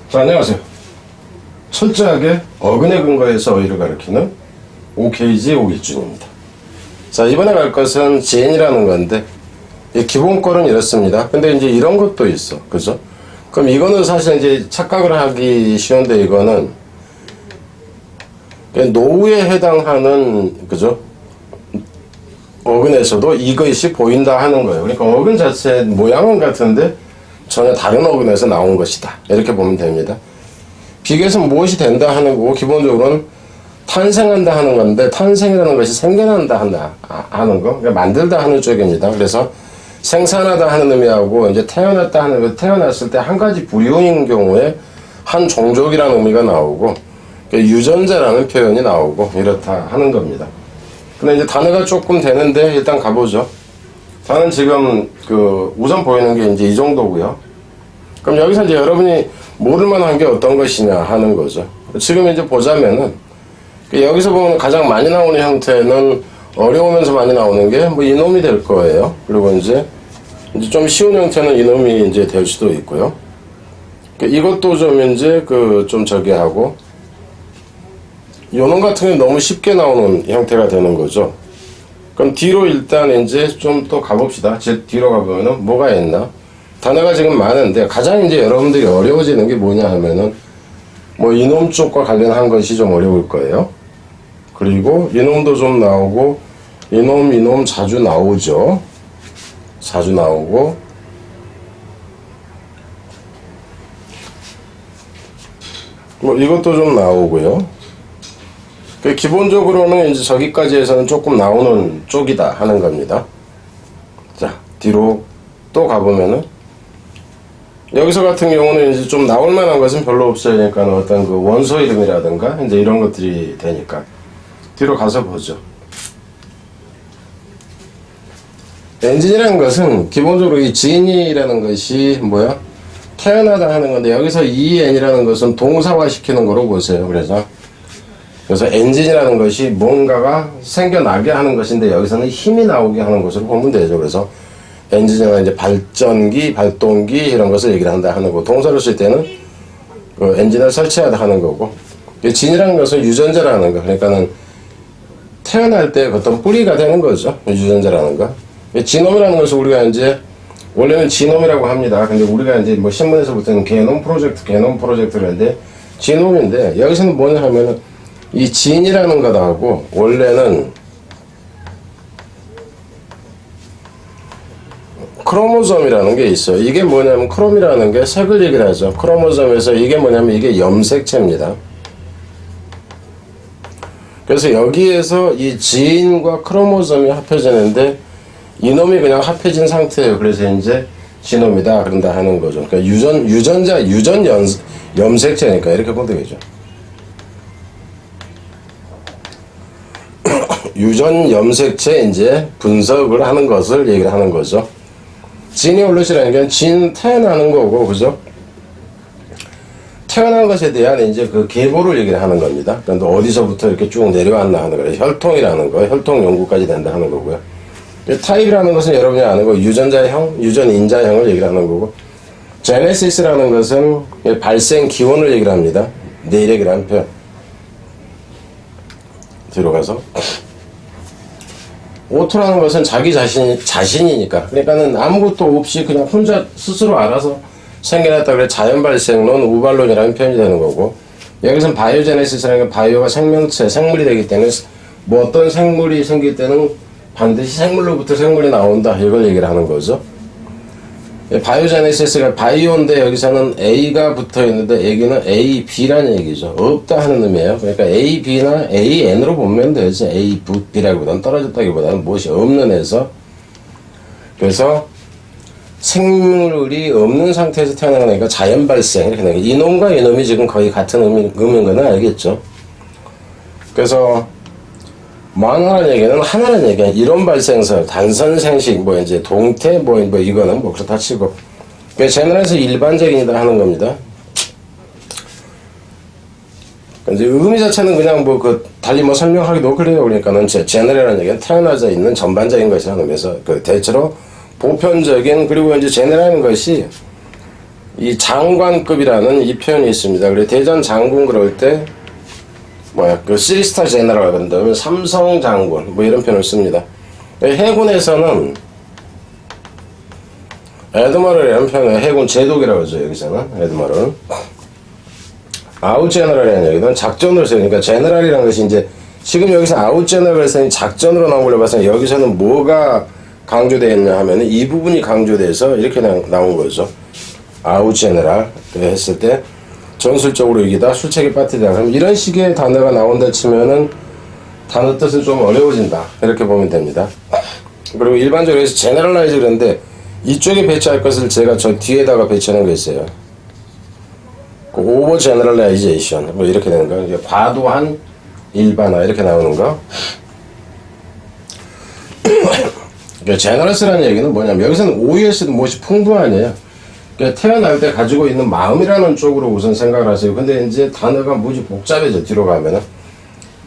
자, 안녕하세요. 철저하게 어근에 근거해서 어휘를 가리키는 OKG 오기준입니다. 자, 이번에 갈 것은 지엔이라는 건데, 기본권은 이렇습니다. 근데 이제 이런 것도 있어. 그죠? 그럼 이거는 사실 이제 착각을 하기 쉬운데, 이거는 노후에 해당하는, 그죠? 어근에서도 이것이 보인다 하는 거예요. 그러니까 어근 자체 모양은 같은데 전혀 다른 어근에서 나온 것이다. 이렇게 보면 됩니다. 비교해서 무엇이 된다 하는 거고, 기본적으로는 탄생한다 하는 건데, 탄생이라는 것이 생겨난다 하는 거, 그러니까 만들다 하는 쪽입니다. 그래서 생산하다 하는 의미하고, 이제 태어났다 하는 거, 태어났을 때 한 가지 부류인 경우에 한 종족이라는 의미가 나오고, 유전자라는 표현이 나오고, 이렇다 하는 겁니다. 근데 이제 단어가 조금 되는데, 일단 가보죠. 저는 지금 우선 보이는 게 이제 이 정도고요. 그럼 여기서 이제 여러분이 모를 만한 게 어떤 것이냐 하는 거죠. 지금 이제 보자면은, 여기서 보면 가장 많이 나오는 형태는 어려우면서 많이 나오는 게 뭐 이놈이 될 거예요. 그리고 이제 좀 쉬운 형태는 이놈이 이제 될 수도 있고요. 이것도 좀 이제 좀 저기 하고, 요놈 같은 경우는 너무 쉽게 나오는 형태가 되는 거죠. 그럼 뒤로 일단 이제 좀 또 가봅시다. 뒤로 가보면은 뭐가 있나? 단어가 지금 많은데 가장 이제 여러분들이 어려워지는 게 뭐냐 하면은 뭐 이놈 쪽과 관련한 것이 좀 어려울 거예요. 그리고 이놈도 좀 나오고, 이놈 자주 나오죠. 자주 나오고, 뭐 이것도 좀 나오고요. 기본적으로는 이제 저기까지 해서는 조금 나오는 쪽이다 하는 겁니다. 자, 뒤로 또 가보면은 여기서 같은 경우는 이제 좀 나올 만한 것은 별로 없어요. 그러니까 어떤 원소 이름이라든가 이제 이런 것들이 되니까 뒤로 가서 보죠. 엔진이라는 것은 기본적으로 이 지인이라는 것이 뭐야? 태어나다 하는 건데, 여기서 EN이라는 것은 동사화 시키는 거로 보세요. 그래서 엔진이라는 것이 뭔가가 생겨나게 하는 것인데, 여기서는 힘이 나오게 하는 것으로 보면 되죠. 그래서 엔진이나 이제 발전기, 발동기 이런 것을 얘기를 한다 하는 거고, 동사를 쓸 때는 엔진을 설치하다 하는 거고, 진이라는 것은 유전자라는 거. 그러니까는 태어날 때 어떤 뿌리가 되는 거죠. 유전자라는 거. 지놈이라는 것을 우리가 이제 원래는 지놈이라고 합니다. 근데 우리가 이제 뭐 신문에서부터는 게놈 프로젝트를 하는데 지놈인데, 여기서는 뭐냐 하면은 이 진이라는 것하고 원래는 크로모솜이라는 게 있어요. 이게 뭐냐면 크롬이라는 게 색을 얘기를 하죠. 크로모솜에서 이게 뭐냐면 이게 염색체입니다. 그래서 여기에서 이 지인과 크로모솜이 합해지는데 이놈이 그냥 합해진 상태예요. 그래서 이제 지놈이다 그런다 하는 거죠. 그러니까 유전 염색체니까 이렇게 보면 되겠죠. 유전 염색체 이제 분석을 하는 것을 얘기를 하는 거죠. 지니올로시라는 게 진 태어나는 거고, 그죠? 태어난 것에 대한 이제 계보를 얘기를 하는 겁니다. 그런데 어디서부터 이렇게 쭉 내려왔나 하는 거예요. 혈통이라는 거, 혈통 연구까지 된다 하는 거고요. 타입이라는 것은 여러분이 아는 거, 유전자형, 유전인자형을 얘기를 하는 거고, 제네시스라는 것은 발생 기원을 얘기를 합니다. 내력이라는 표현. 뒤로 가서. 오토라는 것은 자기 자신이니까. 그러니까는 아무것도 없이 그냥 혼자 스스로 알아서 생겨났다 그래 자연 발생론, 우발론이라는 표현이 되는 거고, 여기서는 바이오제네시스라는 게 바이오가 생명체, 생물이 되기 때문에 뭐 어떤 생물이 생길 때는 반드시 생물로부터 생물이 나온다. 이걸 얘기를 하는 거죠. 바이오제네시스가 바이오인데 여기서는 A가 붙어 있는데 여기는 A, B라는 얘기죠. 없다 하는 의미예요. 그러니까 A, B나 A, N으로 보면 되지. A, B라기보다는 떨어졌다기보다는 무엇이 없는 애서. 그래서 생물이 없는 상태에서 태어나는 거니까 자연 발생 이렇게 되는 거예요. 이놈과 이놈이 지금 거의 같은 의미인 거는 알겠죠. 그래서 뭐 하나라는 얘기는 하나라는 얘기야. 이론 발생설, 단선 생식, 뭐 이제 동태, 뭐 이거는 뭐 그렇다 치고. 제너럴에서 일반적인이다 하는 겁니다. 이제 의미 자체는 그냥 달리 설명하기도 그래요. 그러니까는 제너럴이라는 얘기는 태어나져 있는 전반적인 것이라는 거에서 대체로 보편적인, 그리고 이제 제너럴이라는 것이 이 장관급이라는 이 표현이 있습니다. 그래 대전 장군 그럴 때 그 시리스타 제너럴 그런다면 삼성 장군 뭐 이런 표현을 씁니다. 해군에서는 애드머럴이라는 표현을 해군 제독이라고 하죠. 여기서는 애드머럴. 아웃 제너럴이라는 얘기는 작전으로 쓰니까 제너럴이라는 것이 이제 지금 여기서 아웃 제너럴에서 작전으로 나오려고 봤을 때 여기서는 뭐가 강조되어 있냐 하면 이 부분이 강조돼서 이렇게 나온 거죠. 아웃 제너럴 했을 때 전술적으로 이기다, 술책이 빠뜨리다. 그럼 이런 식의 단어가 나온다 치면은 단어 뜻은 좀 어려워진다. 이렇게 보면 됩니다. 그리고 일반적으로 해서 제너럴라이즈 그런데 이쪽에 배치할 것을 제가 저 뒤에다가 배치하는 거 있어요. 오버 제너럴라이제이션 뭐 이렇게 되는 거. 과도한 일반화 이렇게 나오는 거. 제너러스라는 얘기는 뭐냐면 여기서는 OUS도 무엇이 풍부하네요. 그러니까 태어날 때 가지고 있는 마음이라는 쪽으로 우선 생각을 하세요. 근데 이제 단어가 무지 복잡해져 뒤로 가면은.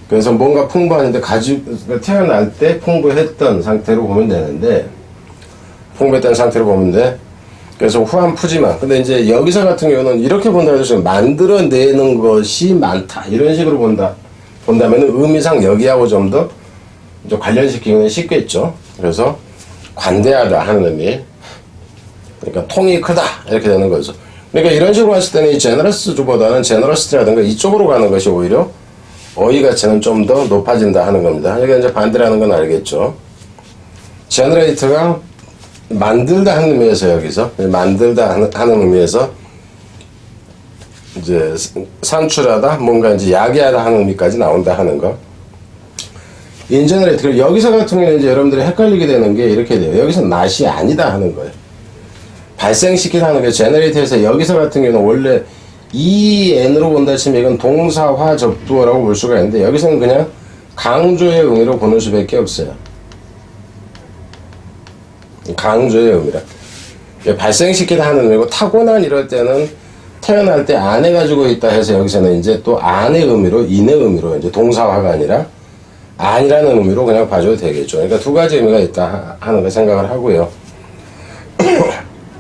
그래서 뭔가 풍부한데 태어날 때 풍부했던 상태로 보면 되는데 풍부했던 상태로 보면 돼. 그래서 후한 푸지마. 근데 이제 여기서 같은 경우는 이렇게 본다 해도 만들어내는 것이 많다 이런 식으로 본다면 의미상 여기하고 좀 더 관련시키기는 쉽겠죠. 그래서 관대하다 하는 의미. 그러니까 통이 크다 이렇게 되는 거죠. 그러니까 이런 식으로 했을 때는 이 제너러스보다는 제너러스라든가 이쪽으로 가는 것이 오히려 어휘 가치는 좀 더 높아진다 하는 겁니다. 여기 이제 반대라는 건 알겠죠. 제너레이터가 만들다 하는 의미에서 여기서 만들다 하는 의미에서 이제 산출하다 뭔가 이제 야기하다 하는 의미까지 나온다 하는 거. 인제너레이터 여기서 같은 경우는 이제 여러분들이 헷갈리게 되는 게 이렇게 돼요. 여기서 낫이 아니다 하는 거예요. 발생시키다 하는 게 제너레이터에서 여기서 같은 경우는 원래 EN으로 본다 치면 이건 동사화 접두어라고 볼 수가 있는데 여기서는 그냥 강조의 의미로 보는 수밖에 없어요. 강조의 의미라. 발생시키다 하는 의미고 타고난 이럴 때는 태어날 때 안에 가지고 있다 해서 여기서는 이제 또 안의 의미로 인의 의미로 이제 동사화가 아니라 아니라는 의미로 그냥 봐줘도 되겠죠. 그러니까 두 가지 의미가 있다 하는 걸 생각을 하고요.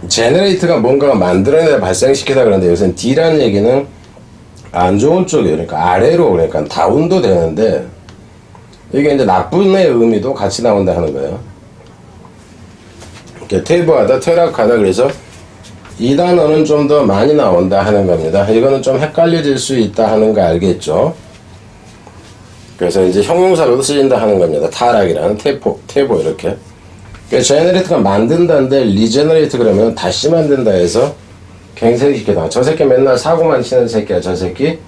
제너레이트가 뭔가가 만들어내다 발생시키다 그러는데 여기서는 D라는 얘기는 안 좋은 쪽이에요. 그러니까 아래로 그러니까 다운도 되는데 이게 이제 나쁜의 의미도 같이 나온다 하는 거예요. 이렇게 퇴보하다, 퇴락하다 그래서 이 단어는 좀 더 많이 나온다 하는 겁니다. 이거는 좀 헷갈려질 수 있다 하는 거 알겠죠? 그래서 이제 형용사로도 쓰인다 하는 겁니다. 타락이라는 퇴보 이렇게. 그러니까 제너레이트가 만든다인데 리제너레이트 그러면 다시 만든다 해서 갱생시키다. 저 새끼 맨날 사고만 치는 새끼야. 저 새끼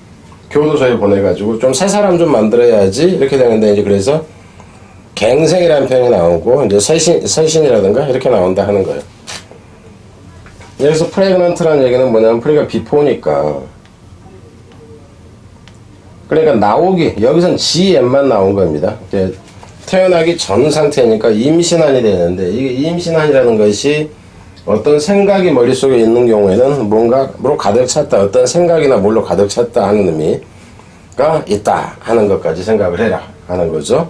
교도소에 보내가지고 좀 새 사람 좀 만들어야지 이렇게 되는데 이제 그래서 갱생이라는 표현이 나오고 이제 새신이라든가 이렇게 나온다 하는 거예요. 여기서 프레그넌트라는 얘기는 뭐냐면 프리가 비포니까 그러니까 나오기 여기선 GM만 나온 겁니다. 태어나기 전 상태니까 임신한이 되는데 이게 임신한이라는 것이 어떤 생각이 머릿속에 있는 경우에는 뭔가로 가득 찼다 어떤 생각이나 뭘로 가득 찼다 하는 의미가 있다 하는 것까지 생각을 해라 하는 거죠.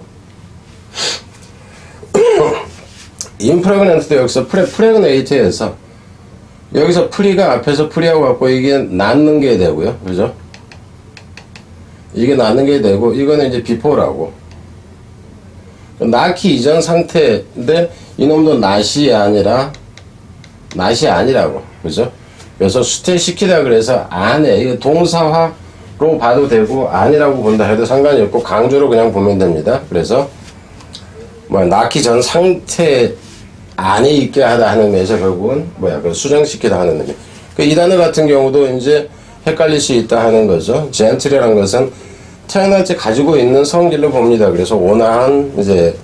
임프레그넌트도 여기서 프레그네이트에서 여기서 프리가 앞에서 프리하고 갖고 이게 낳는 게 되고요. 그죠? 이게 낳는 게 되고 이거는 이제 비포라고 낳기 이전 상태인데 이놈도 낫이 아니라고 그죠? 그래서 수태시키다 그래서 안에 이거 동사화로 봐도 되고 아니라고 본다 해도 상관이 없고 강조로 그냥 보면 됩니다. 그래서 뭐 낳기 전 상태 안에 있게 하다 하는 의미에서 결국은 수정시키다 하는 의미. 이 단어 같은 경우도 이제 헷갈릴 수 있다 하는 거죠. 젠틀이라는 것은 태어날 때 가지고 있는 성질로 봅니다. 그래서 온화한 이제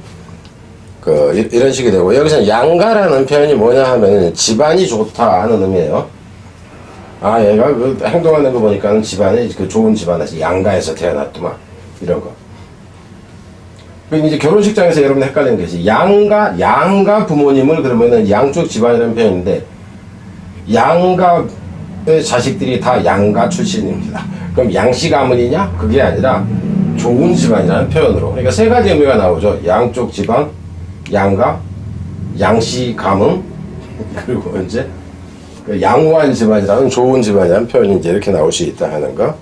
이런 식이 되고 여기서는 양가라는 표현이 뭐냐 하면 집안이 좋다 하는 의미예요. 아 얘가 행동하는 거 보니까 집안이 좋은 집안에서 양가에서 태어났더만 이런 거. 이제 결혼식장에서 여러분 헷갈리는 것이 양가 부모님을 그러면은 양쪽 집안이라는 표현인데 양가의 자식들이 다 양가 출신입니다. 그럼 양씨 가문이냐? 그게 아니라 좋은 집안이라는 표현으로 그러니까 세 가지 의미가 나오죠. 양쪽 집안, 양가, 양씨 가문 그리고 이제 그 양호한 집안이라는 좋은 집안이라는 표현이 이제 이렇게 나올 수 있다 하는 거.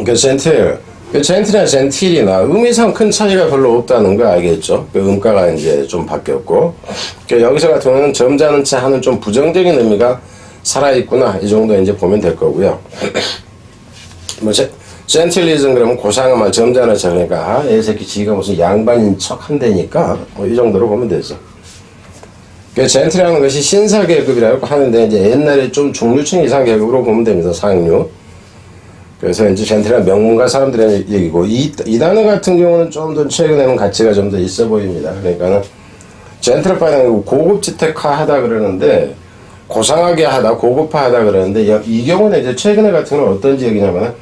그 젠틀, 그 젠틀이나 젠틸이나 의미상 큰 차이가 별로 없다는 거 알겠죠? 그 음가가 이제 좀 바뀌었고, 그 여기서 같은 경우는 점잖은 차 하는 좀 부정적인 의미가 살아있구나, 이 정도 이제 보면 될 거고요. 뭐 젠틀리즘 그러면 고상한 점잖은 차, 그러니까 이 새끼 지가 무슨 양반인 척 한다니까, 뭐 이 정도로 보면 되죠. 그 젠틀이라는 것이 신사 계급이라고 하는데 이제 옛날에 좀 중류층 이상 계급으로 보면 됩니다. 상류. 그래서 이제 젠틀이라는 명문가 사람들의 얘기고, 이 단어 같은 경우는 좀 더 최근에는 가치가 좀 더 있어 보입니다. 그러니까는 젠틀파는 고급 지택화하다 그러는데, 고상하게 하다, 고급화하다 그러는데, 이 경우는 이제 최근에 같은 경우는 어떤 지역이냐면,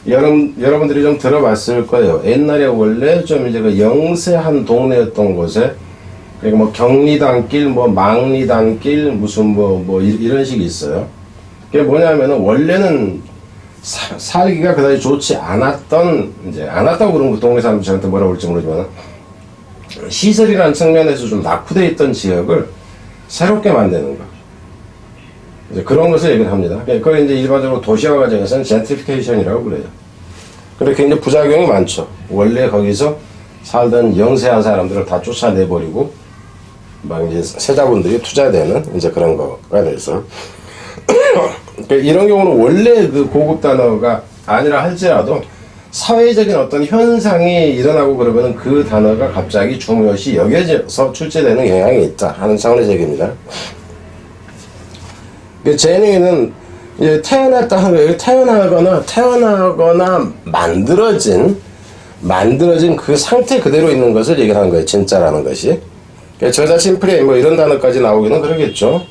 여러분들이 좀 들어봤을 거예요. 옛날에 원래 좀 이제 그 영세한 동네였던 곳에, 그러니까 뭐 경리단길, 뭐 망리단길, 무슨 뭐 이런 식이 있어요. 그게 뭐냐면은 원래는 살기가 그다지 좋지 않았던, 이제 않았다고 그런 거 동네 사람들 저한테 뭐라고 그럴지 모르지만, 시설이라는 측면에서 좀 낙후되어 있던 지역을 새롭게 만드는 거. 이제 그런 것을 얘기를 합니다. 그걸 이제 일반적으로 도시화 과정에서는 젠트리피케이션이라고 그래요. 근데 굉장히 부작용이 많죠. 원래 거기서 살던 영세한 사람들을 다 쫓아내버리고, 막 이제 세자분들이 투자되는 이제 그런 거가 돼서. 이런 경우는 원래 그 고급 단어가 아니라 할지라도 사회적인 어떤 현상이 일어나고 그러면 그 단어가 갑자기 중요시 여겨져서 출제되는 경향이 있다 하는 차원의 얘기입니다. 제니는 이제 태어났다 하는 거예요. 태어나거나 만들어진 그 상태 그대로 있는 것을 얘기하는 거예요. 진짜라는 것이. 저자 심플에 뭐 이런 단어까지 나오기는 그러겠죠.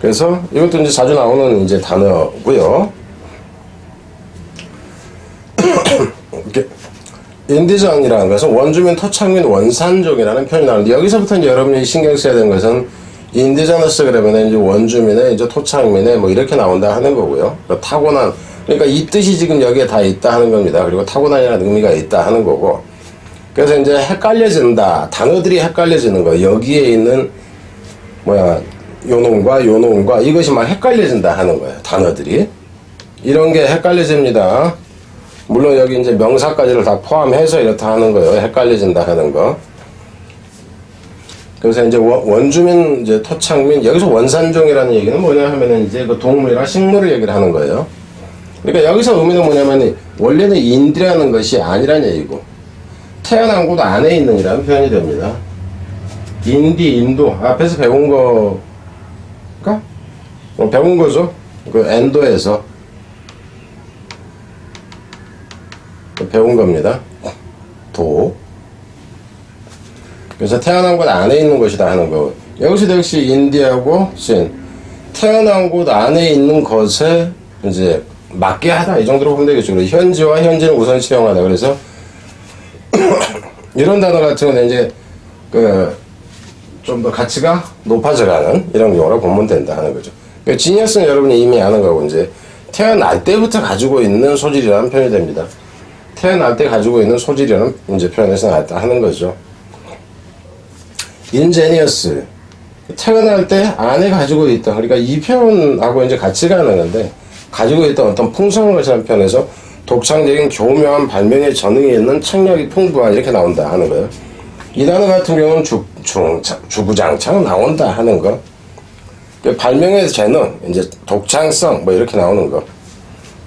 그래서 이것도 이제 자주 나오는 이제 단어고요. 인디전이라는 것은 원주민, 토착민, 원산족이라는 표현이 나오는데, 여기서부터 이제 여러분이 신경 써야 되는 것은 인디저너스 그러면 이제 원주민의 이제 토착민의 뭐 이렇게 나온다 하는 거고요. 타고난, 그러니까 이 뜻이 지금 여기에 다 있다 하는 겁니다. 그리고 타고난이라는 의미가 있다 하는 거고. 그래서 이제 헷갈려진다. 단어들이 헷갈려지는 거예요. 여기에 있는 요놈과 이것이 막 헷갈려진다 하는 거예요. 단어들이. 이런 게 헷갈려집니다. 물론 여기 이제 명사까지를 다 포함해서 이렇다 하는 거예요. 헷갈려진다 하는 거. 그래서 이제 원주민, 이제 토착민, 여기서 원산종이라는 얘기는 뭐냐 하면은 이제 그 동물이나 식물을 얘기를 하는 거예요. 그러니까 여기서 의미는 뭐냐면 원래는 인디라는 것이 아니란 얘기고, 태어난 곳 안에 있는 이라는 표현이 됩니다. 인도. 앞에서 배운 거가? 배운 거죠. 그 엔도에서. 배운 겁니다. 그래서 태어난 곳 안에 있는 것이다 하는 거. 여기서도 역시 인디하고 신. 태어난 곳 안에 있는 것에 이제 맞게 하다. 이 정도로 보면 되겠죠. 현지와 현지는 우선 채용하다. 그래서 이런 단어 같은 경우는 이제 좀 더 가치가 높아져가는 이런 경우로 보면 된다 하는 거죠. 지니어스는 여러분이 이미 아는 거고, 이제 태어날 때부터 가지고 있는 소질이라는 표현이 됩니다. 태어날 때 가지고 있는 소질이라는 이제 표현에서 나왔다 하는 거죠. 인제니어스, 태어날 때 안에 가지고 있다. 그러니까 이 표현하고 이제 같이 가는 건데, 가지고 있던 어떤 풍성한 것이라는 표현에서 독창적인 교묘한 발명의 전능이 있는 창력이 풍부한 이렇게 나온다 하는 거예요. 이 단어 같은 경우는 주구장창 나온다 하는 거. 발명의 재능, 이제 독창성, 뭐 이렇게 나오는 거.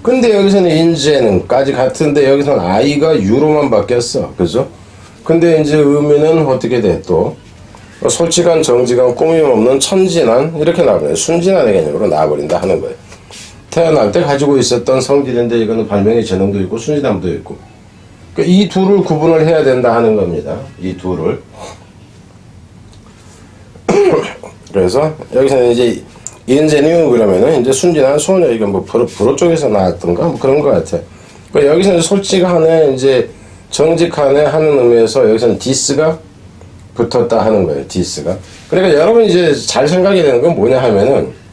근데 여기서는 인재능까지 같은데 여기서는 I가 U로만 바뀌었어. 그죠? 근데 이제 의미는 어떻게 돼? 또 솔직한, 정직한, 꾸밈 없는, 천진한, 이렇게 나와버려요. 순진한의 개념으로 나와버린다 하는 거예요. 태어날 때 가지고 있었던 성질인데 이거는 발명의 재능도 있고 순진함도 있고. 이 둘을 구분을 해야 된다 하는 겁니다. 이 둘을. 그래서 여기서는 이제 인제니우 그러면은 이제 순진한 소녀, 이건 뭐 불어 쪽에서 나왔던가 뭐 그런 것 같아. 여기서는 솔직하네, 이제 정직하네 하는 의미에서 여기서는 디스가 붙었다 하는 거예요. 디스가. 그러니까 여러분 이제 잘 생각이 되는 건 뭐냐 하면은,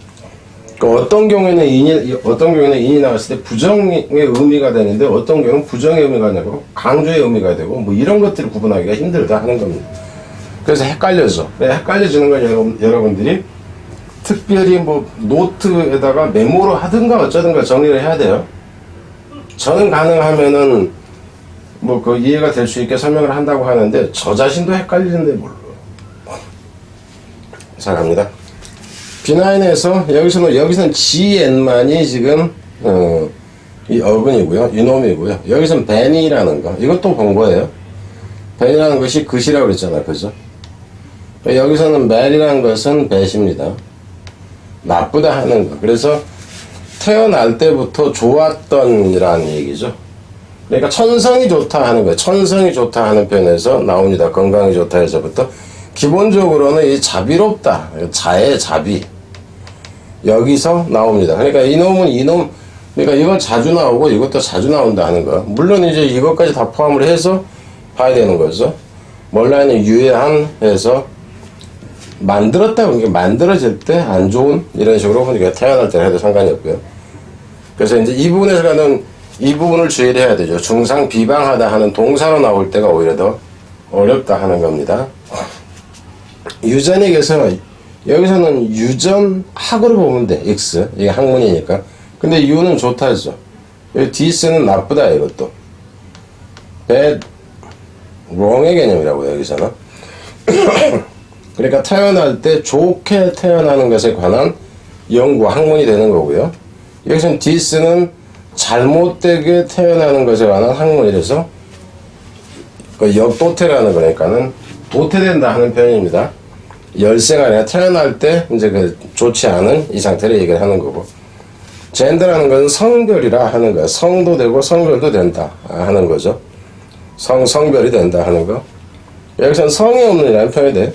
어떤 경우에는 인이 나왔을 때 부정의 의미가 되는데, 어떤 경우는 부정의 의미가 되고 강조의 의미가 되고 뭐 이런 것들을 구분하기가 힘들다 하는 겁니다. 그래서 헷갈려져. 헷갈려지는 건 여러분들이 특별히 뭐 노트에다가 메모로 하든가 어쩌든가 정리를 해야 돼요. 저는 가능하면은 뭐 그 이해가 될 수 있게 설명을 한다고 하는데 저 자신도 헷갈리는데 뭘로. 자, 갑니다. B9에서 여기서는 GN만이 지금 이 어근이고요, 이놈이고요. 여기서는 벤이라는 거, 이것도 본 거예요. 벤이라는 것이 그시라고 그랬잖아, 그죠? 여기서는 멜이라는 것은 배십니다. 나쁘다 하는 거. 그래서 태어날 때부터 좋았던 이라는 얘기죠. 그러니까 천성이 좋다 하는 거예요. 천성이 좋다 하는 편에서 나옵니다. 건강이 좋다 해서부터. 기본적으로는 이 자비롭다, 자의 자비, 여기서 나옵니다. 그러니까 이놈은 이놈, 그러니까 이건 자주 나오고 이것도 자주 나온다 하는 거. 물론 이제 이것까지 다 포함을 해서 봐야 되는 거죠. 몰라는 유해한 해서 만들었다, 그러니까 만들어질 때 안 좋은 이런 식으로 보니까 태어날 때 해도 상관이 없고요. 그래서 이제 이 부분에서 가는 이 부분을 주의를 해야 되죠. 중상 비방하다 하는 동사로 나올 때가 오히려 더 어렵다 하는 겁니다. 유전액에서 여기서는 유전학으로 보면 돼. X 이게 학문이니까. 근데 U는 좋다죠. 여기 디스는 나쁘다 이것도. bad, wrong의 개념이라고요 여기서는. 그러니까 태어날 때 좋게 태어나는 것에 관한 연구, 학문이 되는 거고요. 여기서는 디스는 잘못되게 태어나는 것에 관한 학문이라서 그 역도태라는 거니까는 도태된다 하는 표현입니다. 열세가 아니라 태어날 때 이제 그 좋지 않은 이 상태를 얘기를 하는 거고. 젠더라는 것은 성별이라 하는 거야. 성도 되고 성별도 된다 하는 거죠. 성별이 된다 하는 거. 여기서는 성이 없는 이라는 표현이 돼.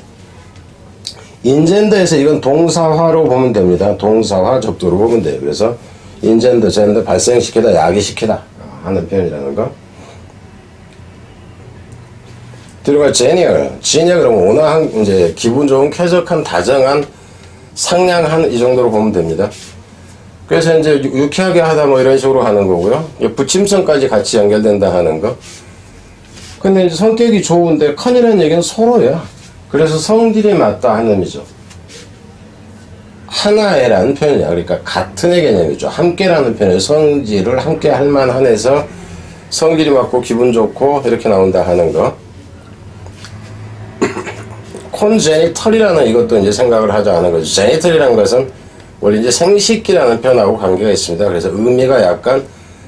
인젠더에서 이건 동사화로 보면 됩니다. 동사화 접두로 보면 돼요. 그래서 인젠더, 젠더 발생시키다, 야기시키다 하는 표현이라는 거. 들어갈 제니얼 그러면 온화한, 이제 기분 좋은, 쾌적한, 다정한, 상냥한 이 정도로 보면 됩니다. 그래서 이제 유쾌하게 하다 뭐 이런 식으로 하는 거고요. 부침성까지 같이 연결된다 하는 거. 근데 이제 성격이 좋은데 컨이라는 얘기는 서로야. 그래서 성질이 맞다 하는 의미죠. 하나애라는 표현이야. 그러니까 같은의 개념이죠. 함께라는 표현이 성질을 함께 할 만한 해서 성질이 맞고 기분 좋고 이렇게 나온다 하는 거. 콘제니털이라는 이것도 이제 생각을 하자 하는 거죠. 제니털이라는 것은 원래 이제 생식기라는 표현하고 관계가 있습니다. 그래서 의미가 약간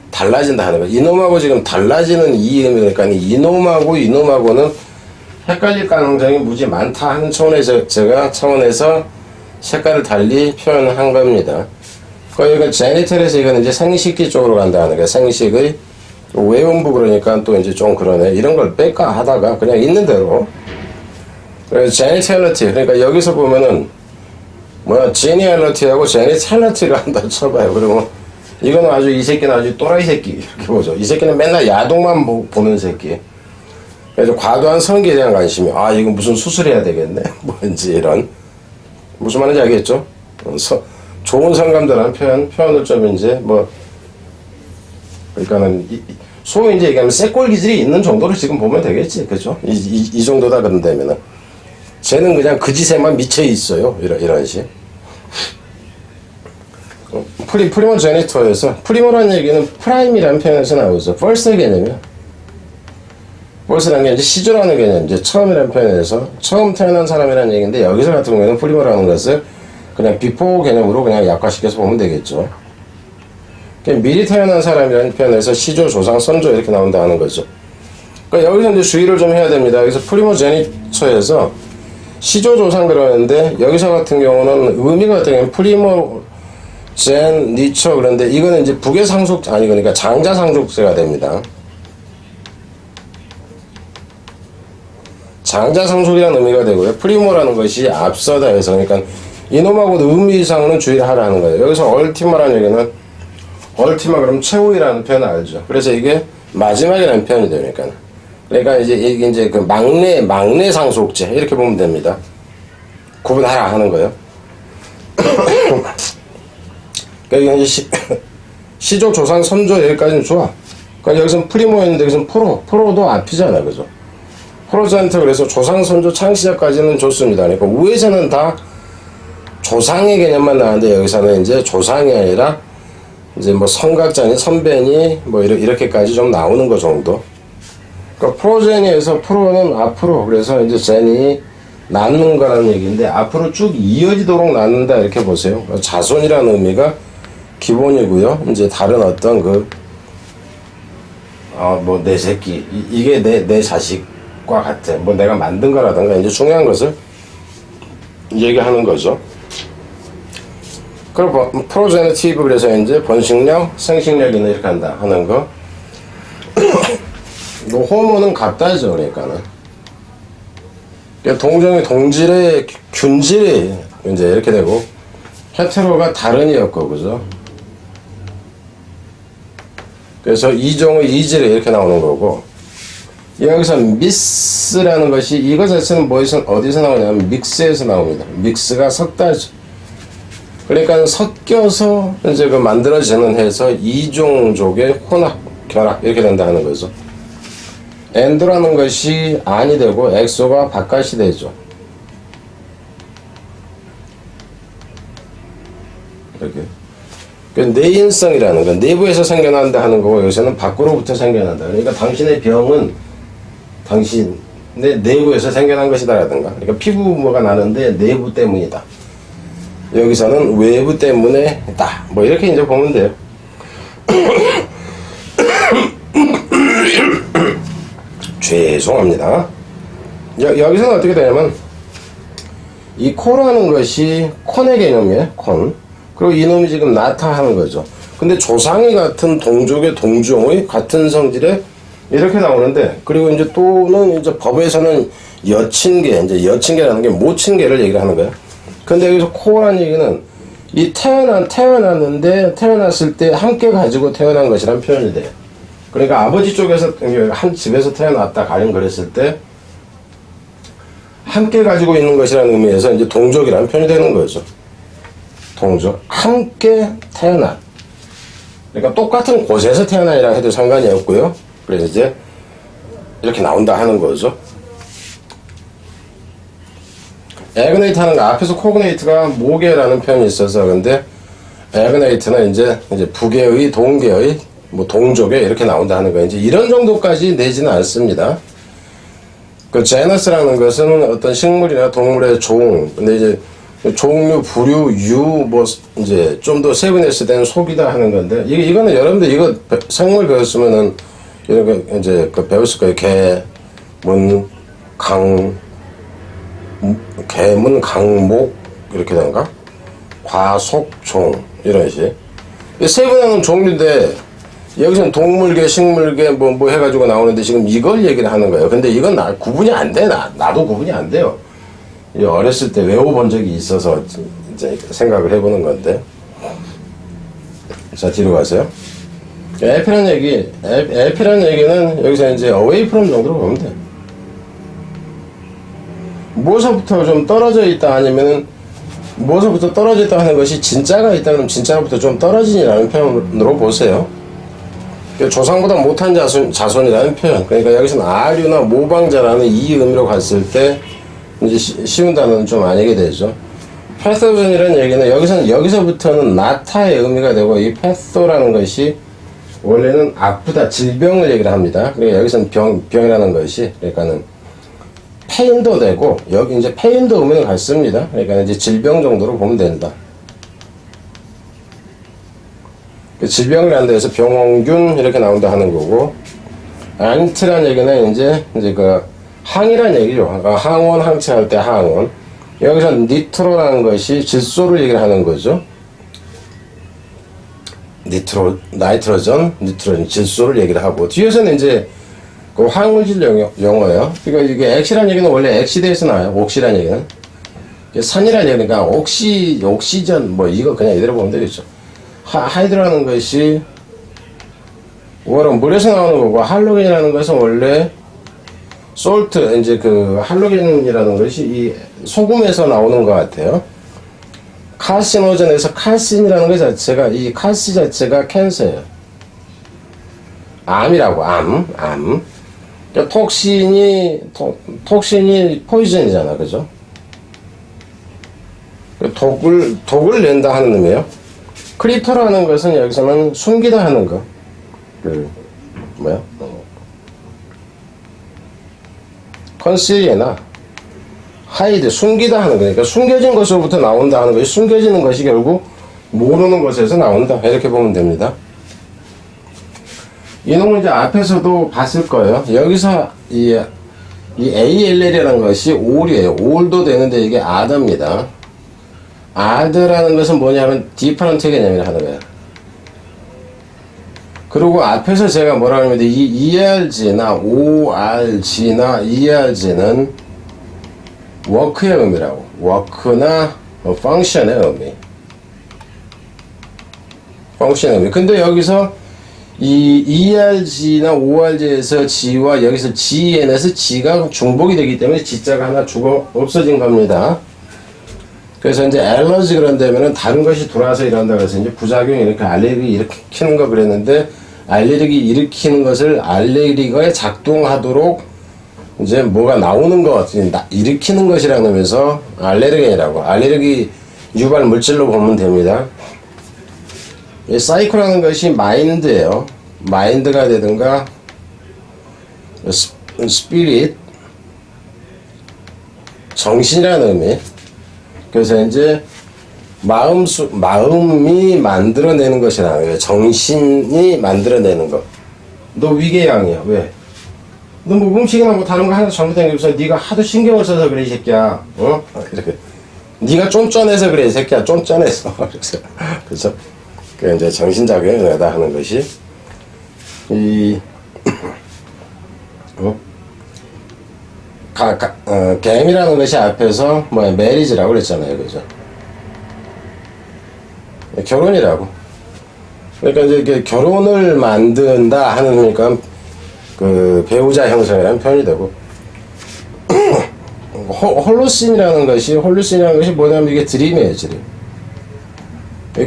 달라진다 하는 거. 이놈하고 지금 달라지는 이 의미니까 이놈하고는 헷갈릴 가능성이 무지 많다 하는 차원에서 제가 색깔을 달리 표현한 겁니다. 그러니까 제니털에서 이거는 이제 생식기 쪽으로 간다 하는 거예요. 생식의 외음부 그러니까 또 이제 좀 그러네. 이런 걸 뺄까 하다가 그냥 있는 대로. 그래서 제니털리티, 그러니까 여기서 보면은 제니얼리티하고 제니털리티를 한다 쳐봐요. 그러면 이거는 아주 이 새끼는 아주 또라이 새끼 이렇게 보죠. 이 새끼는 맨날 야동만 보는 새끼. 그래서 과도한 성기에 대한 관심이, 이거 무슨 수술해야 되겠네 뭔지 이런, 무슨 말인지 알겠죠? 좋은 성감도라는 표현을 좀 이제 그러니까는 소위 이제 얘기하면 쇠골 기질이 있는 정도로 지금 보면 되겠지, 그죠? 이 정도다 그런다면은 쟤는 그냥 그 짓에만 미쳐 있어요. 이런 식. 프리모 제니터에서 프리모라는 얘기는 프라임이라는 표현에서 나오죠. first 개념이야. first라는 게 이제 시조라는 개념, 이제 처음이라는 표현에서 처음 태어난 사람이라는 얘기인데 여기서 같은 경우에는 프리모라는 것을 그냥 before 개념으로 그냥 약화시켜서 보면 되겠죠. 미리 태어난 사람이라는 표현에서 시조, 조상, 선조 이렇게 나온다 하는 거죠. 그러니까 여기서 이제 주의를 좀 해야 됩니다. 여기서 프리모 제니터에서 시조, 조상 그러는데 여기서 같은 경우는 의미가 같은 경우는 프리모 젠 니처, 그런데 이거는 이제 북의 상속, 그러니까 장자 상속세가 됩니다. 장자 상속이라는 의미가 되고요. 프리모라는 것이 앞서다 해서, 그러니까 이놈하고도 의미상으로는 주의를 하라는 거예요. 여기서 얼티마라는 얘기는, 얼티마 그럼 최후이라는 표현을 알죠. 그래서 이게 마지막이라는 표현이 되니까. 그러니까 이게 이제 그 막내 상속제 이렇게 보면 됩니다. 구분하라 하는 거예요. 그러니까 이제 시조, 조상, 선조 여기까지는 좋아. 그러니까 여기서는 프리모였는데 여기서는 프로도 앞이잖아, 그죠? 프로젠트 그래서 조상, 선조, 창시자까지는 좋습니다. 그러니까 위에서는 다 조상의 개념만 나왔는데 여기서는 이제 조상이 아니라 이제 뭐 성각자니 선배니 뭐 이렇게까지 좀 나오는 거 정도. 그러니까 프로제니에서 프로는 앞으로 그래서 이제 제니 낳는 거라는 얘기인데 앞으로 쭉 이어지도록 낳는다 이렇게 보세요. 자손이라는 의미가 기본이고요. 이제 다른 어떤 뭐 내 새끼 이게 내 자식과 같아. 뭐 내가 만든 거라든가 이제 중요한 것을 얘기하는 거죠. 그리고 프로제네티브 그래서 이제 번식력, 생식력이나 이렇게 한다 하는 거. 뭐 호모는 같다죠. 그러니까는 동정이 동질의 균질이 이제 이렇게 되고 헤테로가 다른이었고 그죠. 그래서 이종의 이질이 이렇게 나오는 거고 여기서 미스라는 것이 이거 자체는 어디서 나오냐면 믹스에서 나옵니다. 믹스가 섞다죠. 그러니까 섞여서 이제 만들어지는 해서 이종족의 혼합, 결합 이렇게 된다 하는 거죠. 엔도라는 것이 안이 되고 엑소가 바깥이 되죠. 이렇게. 내인성이라는 건 내부에서 생겨난다 하는 거고 여기서는 밖으로부터 생겨난다. 그러니까 당신의 병은 당신의 내부에서 생겨난 것이다라든가. 그러니까 피부 뭐가 나는데 내부 때문이다. 여기서는 외부 때문에다. 뭐 이렇게 이제 보면 돼요. 죄송합니다. 여기서는 어떻게 되냐면 이 코라는 것이 콘의 개념이에요. 콘. 그리고 이놈이 지금 나타 하는 거죠. 근데 조상이 같은 동족의 동종의 같은 성질에 이렇게 나오는데 그리고 이제 또는 이제 법에서는 여친계 이제 여친계라는 게 모친계를 얘기를 하는 거예요. 근데 여기서 코라는 얘기는 이 태어났는데 태어났을 때 함께 가지고 태어난 것이란 표현이 돼요. 그러니까 아버지 쪽에서 한 집에서 태어났다 가령 그랬을 때 함께 가지고 있는 것이라는 의미에서 이제 동족이라는 표현이 되는 거죠. 동족 함께 태어난. 그러니까 똑같은 곳에서 태어난이라 해도 상관이 없고요. 그래서 이제 이렇게 나온다 하는 거죠. 에그네이트 하는 거 앞에서 코그네이트가 모계라는 표현이 있어서 근데 에그네이트는 이제 부계의 동계의 뭐 동족에 이렇게 나온다 하는 거예요. 이제 이런 정도까지 내지는 않습니다. 그 제너스라는 것은 어떤 식물이나 동물의 종, 근데 이제 종류, 부류, 유, 뭐 이제 좀 더 세분화시 된 속이다 하는 건데 이거는 여러분들 이거 생물 배웠으면은 이런 거 이제 배웠을 거예요. 개, 문, 강, 개문, 강목 이렇게 되는가? 과속, 종 이런 식. 세분화는 종류인데 여기서는 동물계, 식물계 뭐 해가지고 나오는데 지금 이걸 얘기를 하는 거예요. 근데 이건 구분이 안 돼. 나도 구분이 안 돼요. 어렸을 때 외워본 적이 있어서 이제 생각을 해보는 건데. 자, 뒤로 가세요. LP라는 얘기는 여기서 이제 away from 정도로 보면 돼. 뭐서부터 좀 떨어져 있다 아니면은 뭐서부터 떨어져 있다 하는 것이 진짜가 있다 그러면 진짜로부터 좀 떨어지니라는 표현으로 보세요. 조상보다 못한 자손이라는 표현. 그러니까 여기서는 아류나 모방자라는 이 의미로 갔을 때 이제 쉬운 단어는 좀 아니게 되죠. 패소전이라는 얘기는 여기서부터는 나타의 의미가 되고 이 패소라는 것이 원래는 아프다, 질병을 얘기를 합니다. 그러니까 여기서는 병이라는 것이 그러니까는 페인도 되고 여기 이제 페인도 의미는 같습니다. 그러니까 이제 질병 정도로 보면 된다. 질병을 한다 해서 병원균 이렇게 나온다 하는 거고 앙트라는 얘기는 이제 그 항이란 얘기죠. 항원 항체할 때 항원. 여기서 니트로라는 것이 질소를 얘기를 하는 거죠. 나이트로전, 질소를 얘기를 하고 뒤에서는 이제 그 화물질 용어예요. 그러니까 이게 엑시란 얘기는 원래 엑시드에서 나와요. 옥시란 얘기는 산이란 얘기니까 옥시전 뭐 이거 그냥 이대로 보면 되겠죠. 하이드라는 것이 원래 물에서 나오는 거고 할로겐이라는 것은 원래 솔트 이제 그 할로겐이라는 것이 이 소금에서 나오는 것 같아요. 칼시노전에서 칼신이라는 것 자체가 이 칼시 자체가 캔서예요. 암이라고 암. 그러니까 톡신이 포이즌이잖아, 그죠? 독을 낸다 하는 의미예요. 크리터라는 것은 여기서는 숨기다 하는 거. 컨실이나 하이드, 숨기다 하는 거니까 숨겨진 것으로부터 나온다 하는 것이, 숨겨지는 것이 결국 모르는 것에서 나온다, 이렇게 보면 됩니다. 이놈은 이제 앞에서도 봤을 거예요. 여기서 이 ALL이라는 것이 all이에요. all도 되는데 이게 other입니다. other라는 것은 뭐냐면 different 개념이라 하는 거예요. 그리고 앞에서 제가 뭐라고 하냐면 이 ERG나 ORG나 ERG는 work의 의미라고. work나 function의 의미. function의 의미. 근데 여기서 이 ERG나 ORG에서 G와 여기서 GN에서 G가 중복이 되기 때문에 G자가 하나 죽어 없어진 겁니다. 그래서 이제 알러지 그런 데면은 다른 것이 돌아서 일어난다 그래서 이제 부작용이 이렇게 알레르기 일으키는 거 그랬는데, 알레르기 일으키는 것을 알레르기가 작동하도록 이제 뭐가 나오는 것, 일으키는 것이라는 의미에서 알레르겐이라고, 알레르기 유발 물질로 보면 됩니다. 이 사이코라는 것이 마인드예요. 마인드가 되든가 스피릿, 정신이라는 의미. 그래서 이제 마음이 만들어내는 것이라는 거예요. 정신이 만들어내는 것. 너 위궤양이야. 왜? 너 뭐 음식이나 뭐 다른 거 하나 잘못된 게 없어. 네가 하도 신경을 써서 그래, 이 새끼야. 어? 이렇게. 네가 쫀쫀해서 그래, 이 새끼야. 쫀쫀해서. 그래서 그 이제 정신작용을 내다 하는 것이 겜이라는 것이 앞에서 메리지라고 그랬잖아요, 그죠? 결혼이라고. 그러니까 이제 결혼을 만든다 하는 의미니까 그 배우자 형성이라는 표현이 되고, 홀루신이라는 것이 뭐냐면 이게 드림이에요, 드림.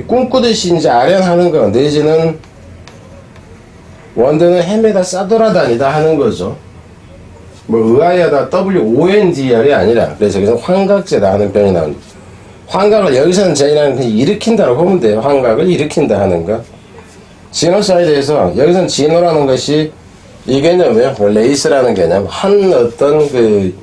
꿈꾸듯이 이제 아련하는 거, 내지는 원드는 헤매다 싸돌아다니다 하는 거죠. 뭐 의아하다 WONDR이 아니라, 그래서 여기서 환각제다 하는 표현이 나옵니다. 환각을 여기서는 저희는 일으킨다고 보면 돼요. 환각을 일으킨다 하는 거. 지노사이드에서 여기서는 지노라는 것이 이 개념이에요. 레이스라는 개념. 한 어떤 그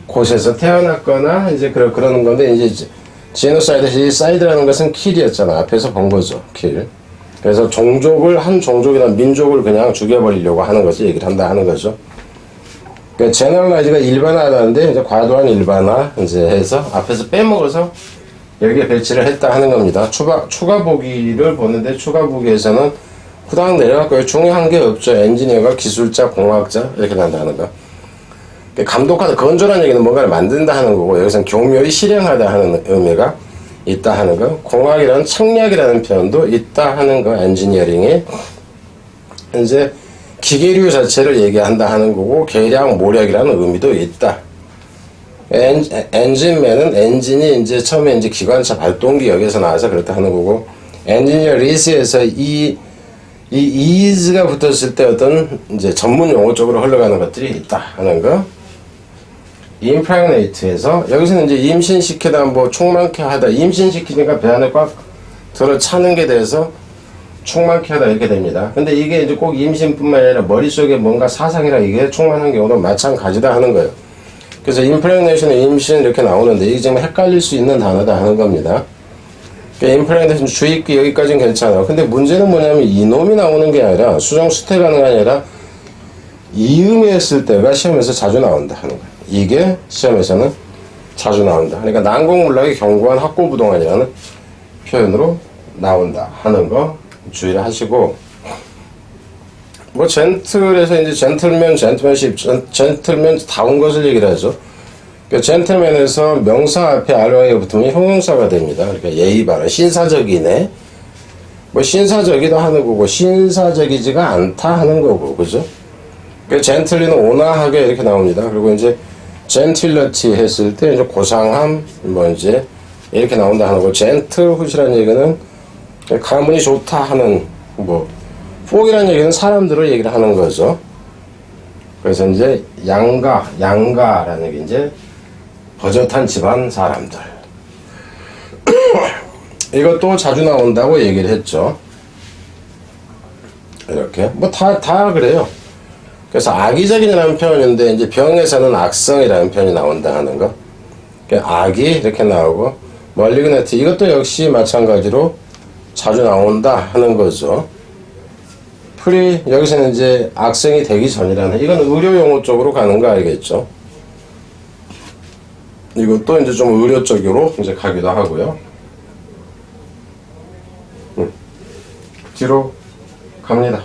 곳에서 태어났거나 이제 그러는 건데, 이제 지노사이드, 사이드라는 것은 킬이었잖아. 앞에서 본 거죠. 킬. 그래서 한 종족이나 민족을 그냥 죽여버리려고 하는 것을 얘기를 한다 하는 거죠. 그러니까 제너럴라이즈가 일반화하는데, 이제 과도한 일반화 이제 해서 앞에서 빼먹어서 여기에 배치를 했다 하는 겁니다. 추가 보기를 보는데, 추가 보기에서는 후다닥 내려갔고요. 중요한 게 없죠. 엔지니어가 기술자, 공학자 이렇게 난다는 거. 감독하다, 건조라는 얘기는 뭔가를 만든다 하는 거고, 여기서는 교묘히 실행하다 하는 의미가 있다 하는 거. 공학이라는 청약이라는 표현도 있다 하는 거. 엔지니어링이 이제 기계류 자체를 얘기한다 하는 거고, 계량, 모략이라는 의미도 있다. 엔진맨은 엔진이 이제 처음에 이제 기관차 발동기 여기서 나와서 그렇다 하는 거고, 엔지니어 리스에서 이 is가 붙었을 때 어떤 이제 전문 용어 쪽으로 흘러가는 것들이 있다 하는 거. impregnate에서 여기서는 이제 임신시키다, 뭐 충만케 하다, 임신시키니까 배 안에 꽉 들어 차는 게 돼서 충만케 하다 이렇게 됩니다. 근데 이게 이제 꼭 임신뿐만 아니라 머릿속에 뭔가 사상이라 이게 충만한 경우도 마찬가지다 하는 거예요. 그래서 impregnation은 임신 이렇게 나오는데 이게 지금 헷갈릴 수 있는 단어다 하는 겁니다. 임플레인테이션 주입기 여기까지는 괜찮아요. 근데 문제는 뭐냐면 이놈이 나오는 게 아니라, 수정 수태가 아니라 이음이 했을 때가 시험에서 자주 나온다 하는 거예요. 이게 시험에서는 자주 나온다. 그러니까 난공불락의 견고한 학고부동안이라는 표현으로 나온다 하는 거 주의를 하시고, 뭐 젠틀에서 이제 젠틀맨십, 젠틀맨다운 것을 얘기를 하죠. 젠틀맨에서 명사 앞에 RY가 붙으면 형용사가 됩니다. 그러니까 예의 바른, 신사적이네. 뭐 신사적이다 하는 거고, 신사적이지가 않다 하는 거고, 그죠? 젠틀리는 온화하게 이렇게 나옵니다. 그리고 이제 젠틸러티 했을 때 이제 고상함, 뭐 이제 이렇게 나온다 하는 거. 젠틀훗이라는 얘기는 가문이 좋다 하는, 뭐 폭이라는 얘기는 사람들을 얘기를 하는 거죠. 그래서 이제 양가라는 게 이제 버젓한 집안 사람들. 이것도 자주 나온다고 얘기를 했죠. 이렇게 뭐 다 그래요. 그래서 악의적인이라는 표현인데 이제 병에서는 악성이라는 표현이 나온다 하는 거. 악이 이렇게 나오고 멀리그네티 이것도 역시 마찬가지로 자주 나온다 하는 거죠. 여기서는 이제 악성이 되기 전이라는, 이건 의료 용어 쪽으로 가는 거 알겠죠? 이것도 이제 좀 의료 쪽으로 이제 가기도 하고요. 뒤로 갑니다.